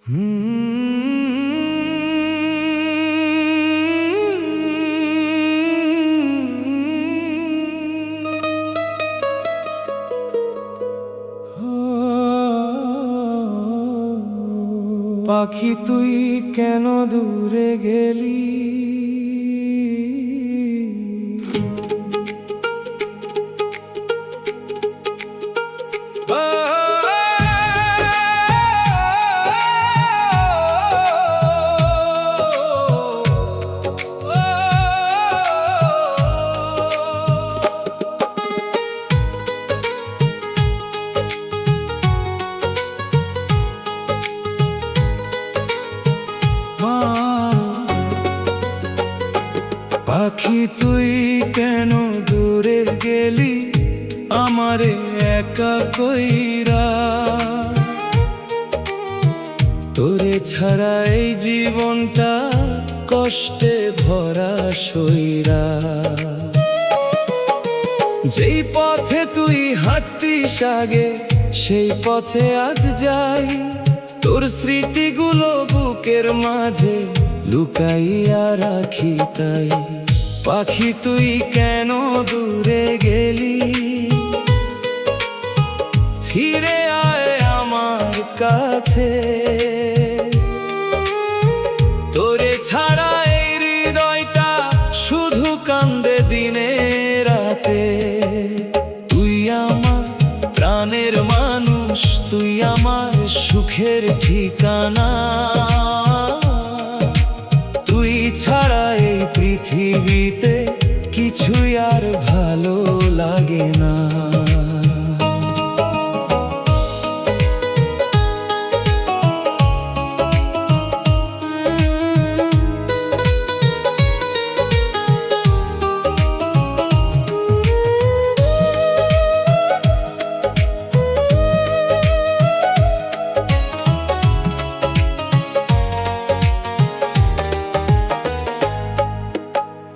পাখি তুই কেন দূরে গেলি? পাখি তুই কেন দূরে গেলি আমারে একা কইরা? তোরে ছাড়া এই জীবনটা কষ্টে ভরা সইরা। যেই পথে তুই হাঁটতিস আগে সেই পথে আজ যাই, তোর স্মৃতিগুলো বুকের মাঝে লুকাইয়া রাখি তাই। পাখি তুই কেন দূরে গেলি? ফিরে আয় আমার কাছে। তোরে ছাড়া এই হৃদয়টা শুধু কান্দে দিনে রাতে। তুই আমার প্রাণের মানুষ, তুই আমার সুখের ঠিকানা। তুই ছাড়া এই পৃথিবীতে কিছুই আর ভালো লাগে না।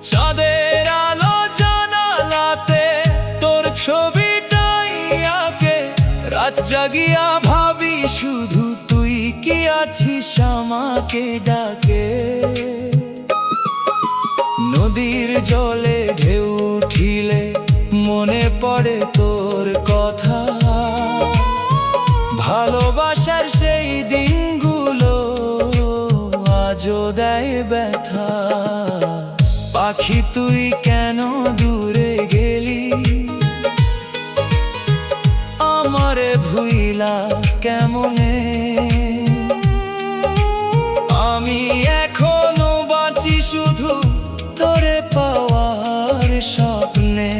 চাঁদের আলো জানালাতে তোর ছবিটাই আঁকে, রাত জাগিয়া ভাবি শুধু তুই কি আছিস আমাকে ডাকে। নদীর জলে ঢেউ উঠিলে মনে পড়ে তোর কথা। ভালোবাসার সেই দিনগুলো আজও দেয় ব্যথা। পাখি তুই কেন দূরে গেলি? আমারে ভুইলা কেমনে? আমি এখনো বাঁচি শুধু তোরে পাওয়ার স্বপ্নে।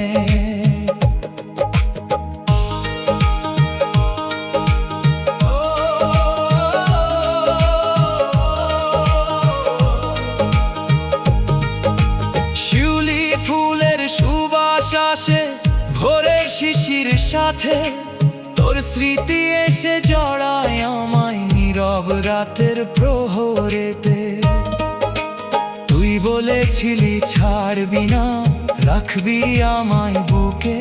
ফুলের সুবাস আসে ভোরের শিশির সাথে, তোর স্মৃতি এসে জড়ায় আমায় নীরব রাতের প্রহরেতে। তুই বলেছিলি ছাড়বি না, রাখবি আমায় বুকে।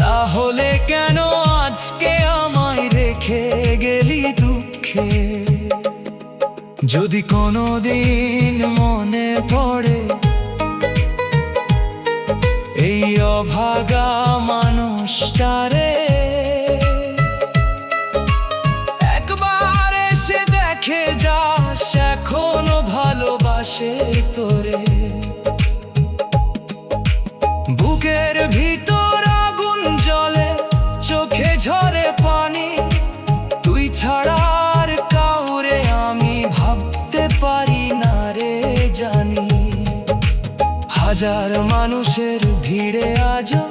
তাহলে কেন আজকে আমায় রেখে গেলি দুঃখে? যদি কোনোদিন মনে পড়ে এই অভাগা মানুষটারে, একবার এসে দেখে যাস এখনো ভালোবাসে তোরে। বুকের ভিতর আগুন জ্বলে, চোখে ঝরে পানি। তুই ছাড়া আর কাউরে আমি ভাবতে পারি না রে জানি। হাজার মানুষের ভিড়ে আজও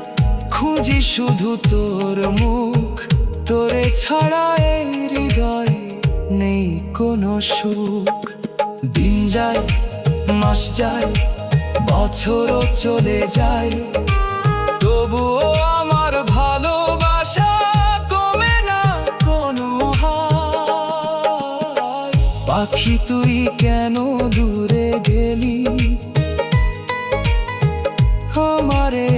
খুঁজি শুধু তোর মুখ। তোরে ছাড়া এই হৃদয়ে নেই কোনো সুখ। দিন যায়, মাস যায়, বছরও চলে যায়, তবুও আমার ভালোবাসা কমে না কোনো হার। পাখি তুই কেন দূরে গেলি? আমারে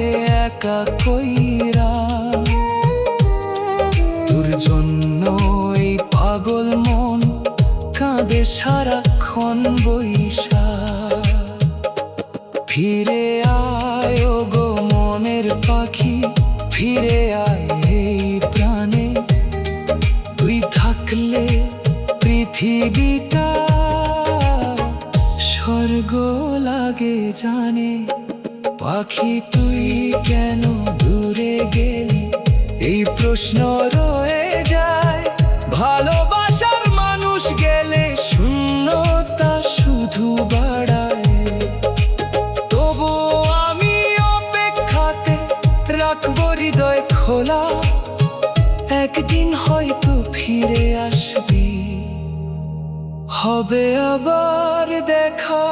একা কইরা। তোর জন্য এই পাগল মন সারাক্ষণ বইসা। ফিরে আয় ও গো মনের পাখি, ফিরে আয় এই প্রাণে। তুই থাকলে পৃথিবীটা স্বর্গ লাগে জানে। পাখি তুই কেন দূরে গেলি, এই প্রশ্ন রয়ে যায়। ভালোবাসার মানুষ গেলে শূন্যতা শুধু বাড়ায়। তবু আমি অপেক্ষাতে রাখবো হৃদয় খোলা, একদিন হয়তো ফিরে আসবি, হবে আবার দেখা।